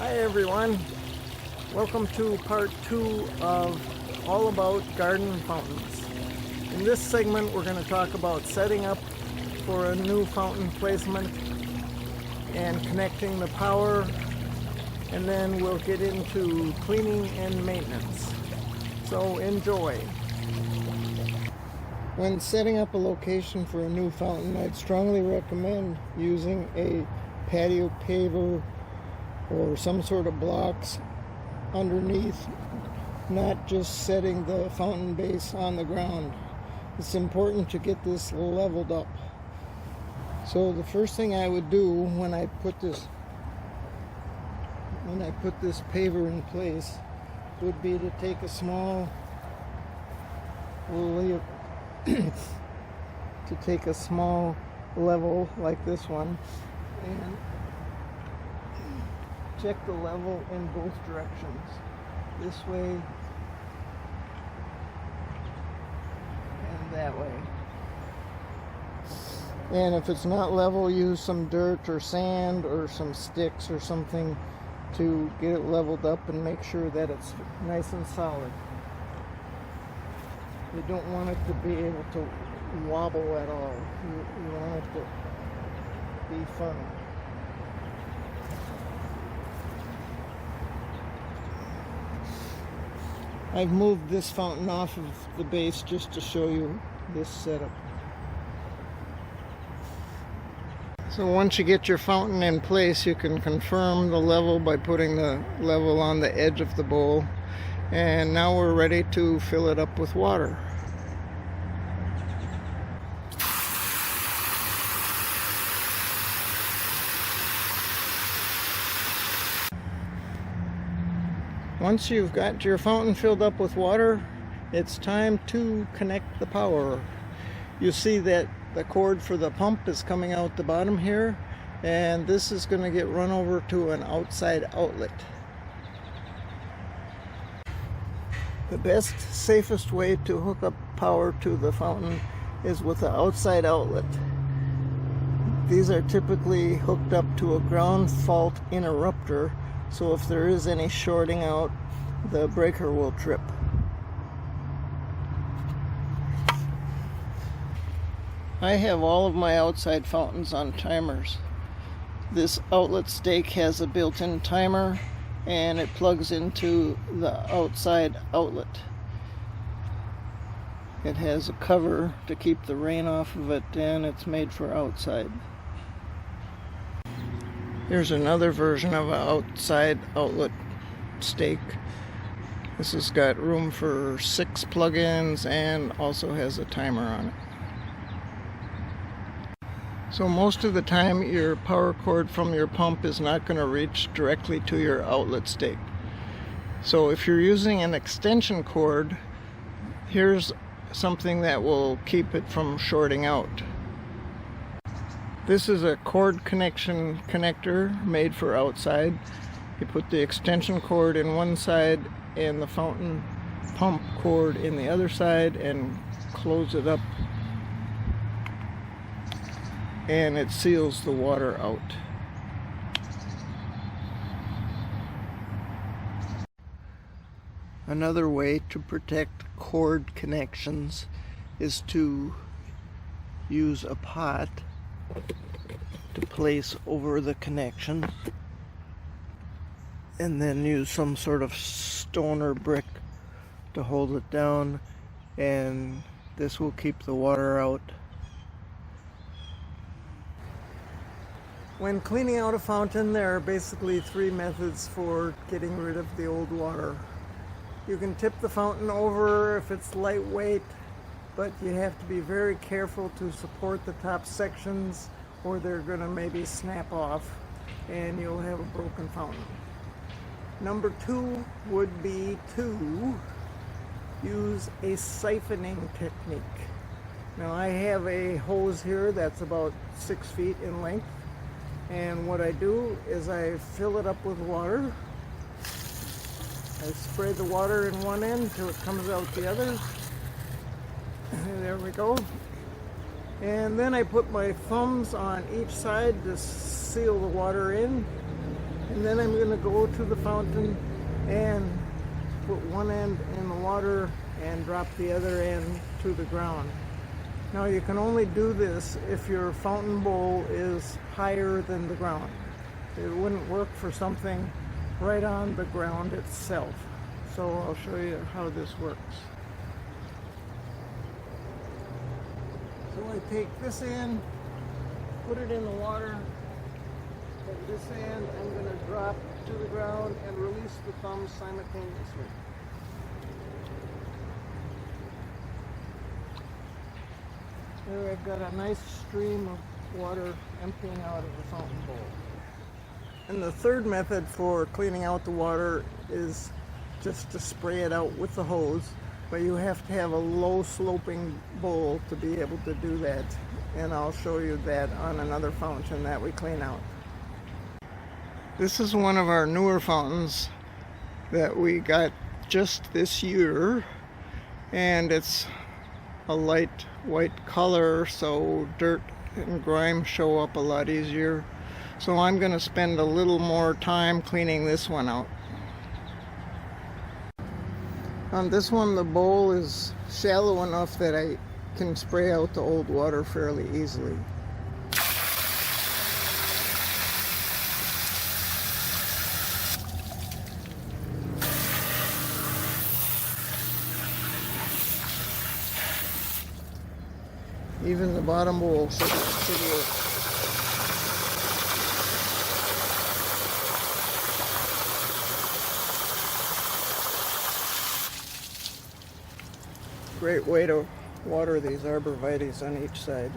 Hi everyone, welcome to part 2 of All About Garden Fountains. In this segment we're going to talk about setting up for a new fountain placement and connecting the power, and then we'll get into cleaning and maintenance. So enjoy. When setting up a location for a new fountain, I'd strongly recommend using a patio paver or some sort of blocks underneath, not just setting the fountain base on the ground. It's important to get this leveled up. So the first thing I would do when I put this paver in place would be to take a small level like this one and check the level in both directions, this way and that way. And if it's not level, use some dirt or sand or some sticks or something to get it leveled up and make sure that it's nice and solid. You don't want it to be able to wobble at all. You want it to be firm. I've moved this fountain off of the base just to show you this setup. So once you get your fountain in place, you can confirm the level by putting the level on the edge of the bowl. And now we're ready to fill it up with water. Once you've got your fountain filled up with water, it's time to connect the power. You see that the cord for the pump is coming out the bottom here, and this is going to get run over to an outside outlet. The best, safest way to hook up power to the fountain is with an outside outlet. These are typically hooked up to a ground fault interrupter, so if there is any shorting out, the breaker will trip. I have all of my outside fountains on timers. This outlet stake has a built-in timer and it plugs into the outside outlet. It has a cover to keep the rain off of it, and it's made for outside. Here's another version of an outside outlet stake. This has got room for 6 plug-ins and also has a timer on it. So most of the time your power cord from your pump is not going to reach directly to your outlet stake. So if you're using an extension cord, here's something that will keep it from shorting out. This is a cord connection connector made for outside. You put the extension cord in one side and the fountain pump cord in the other side and close it up, and it seals the water out. Another way to protect cord connections is to use a pot to place over the connection, and then use some sort of stone or brick to hold it down, and this will keep the water out. When cleaning out a fountain, there are basically 3 methods for getting rid of the old water. You can tip the fountain over if it's lightweight, but you have to be very careful to support the top sections or they're going to maybe snap off and you'll have a broken fountain. Number 2 would be to use a siphoning technique. Now I have a hose here that's about 6 feet in length, and what I do is I fill it up with water. I spray the water in one end until it comes out the other. There we go. And then I put my thumbs on each side to seal the water in, And then I'm going to go to the fountain and put one end in the water and drop the other end to the ground. Now you can only do this if your fountain bowl is higher than the ground. It wouldn't work for something right on the ground itself. So I'll show you how this works. So I take this end, put it in the water, and this end I'm going to drop to the ground and release the thumbs simultaneously. There I've got a nice stream of water emptying out of the fountain bowl. And the third method for cleaning out the water is just to spray it out with the hose, but you have to have a low sloping bowl to be able to do that, and I'll show you that on another fountain that we clean out. This is one of our newer fountains that we got just this year, and it's a light white color, so dirt and grime show up a lot easier. So I'm going to spend a little more time cleaning this one out. On this one, the bowl is shallow enough that I can spray out the old water fairly easily. Even the bottom bowl should work. Great way to water these arborvitaes on each side.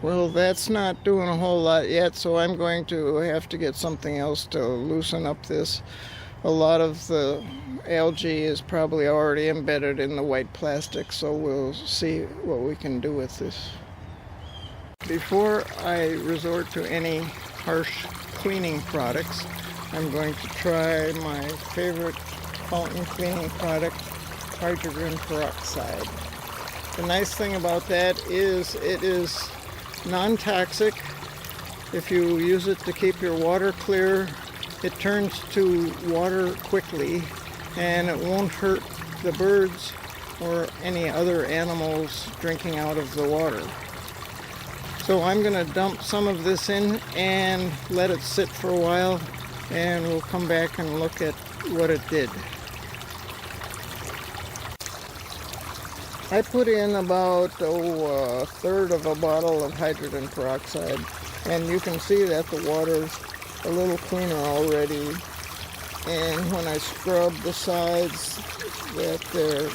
Well, that's not doing a whole lot yet, so I'm going to have to get something else to loosen up this. A lot of the algae is probably already embedded in the white plastic, so we'll see what we can do with this. Before I resort to any harsh cleaning products, I'm going to try my favorite fountain cleaning product, hydrogen peroxide. The nice thing about that is it is non-toxic. If you use it to keep your water clear, it turns to water quickly, and it won't hurt the birds or any other animals drinking out of the water. So I'm going to dump some of this in and let it sit for a while, and we'll come back and look at what it did. I put in about a third of a bottle of hydrogen peroxide, and you can see that the water's a little cleaner already, and when I scrub the sides, that they're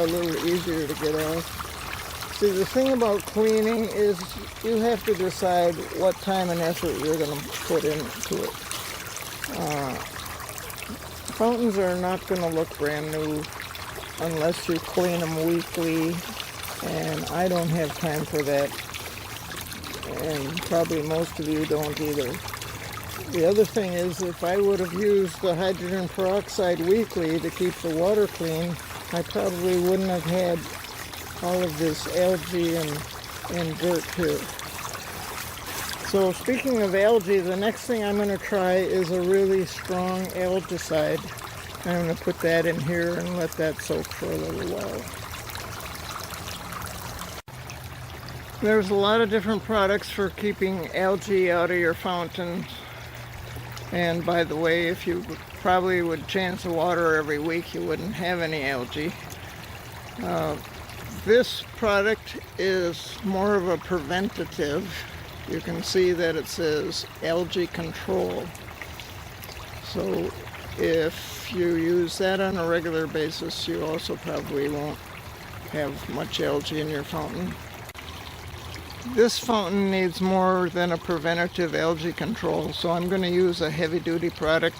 a little easier to get off. See, the thing about cleaning is you have to decide what time and effort you're going to put into it. Fountains are not going to look brand new unless you clean them weekly, and I don't have time for that, and probably most of you don't either. The other thing is, if I would have used the hydrogen peroxide weekly to keep the water clean, I probably wouldn't have had all of this algae and dirt here. So speaking of algae, the next thing I'm going to try is a really strong algaecide. I'm going to put that in here and let that soak for a little while. There's a lot of different products for keeping algae out of your fountain. And by the way, if you probably would change the water every week, you wouldn't have any algae. This product is more of a preventative. You can see that it says algae control. So if you use that on a regular basis, you also probably won't have much algae in your fountain. This fountain needs more than a preventative algae control, so I'm going to use a heavy-duty product.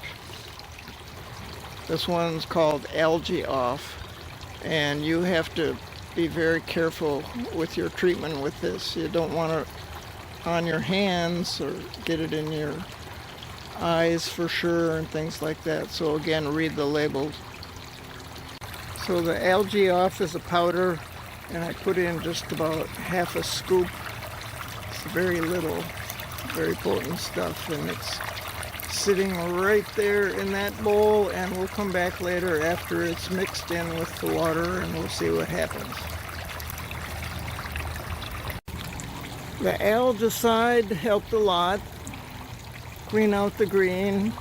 This one's called Algae Off, and you have to be very careful with your treatment with this. You don't want it on your hands or get it in your eyes for sure and things like that. So again, read the labels. So the algae off is a powder, and I put in just about half a scoop. It's very little, very potent stuff, and it's sitting right there in that bowl, and we'll come back later after it's mixed in with the water and we'll see what happens. The Algaecide helped a lot clean out the green.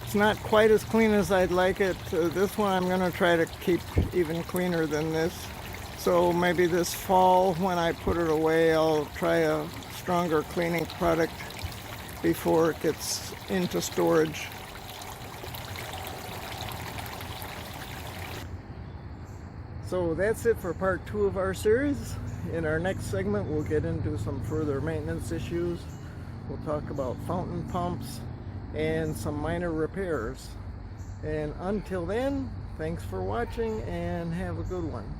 It's not quite as clean as I'd like it. This one I'm going to try to keep even cleaner than this. So maybe this fall when I put it away, I'll try a stronger cleaning product before it gets into storage. So that's it for part 2 of our series. In our next segment, we'll get into some further maintenance issues. We'll talk about fountain pumps and some minor repairs. And until then, thanks for watching and have a good one.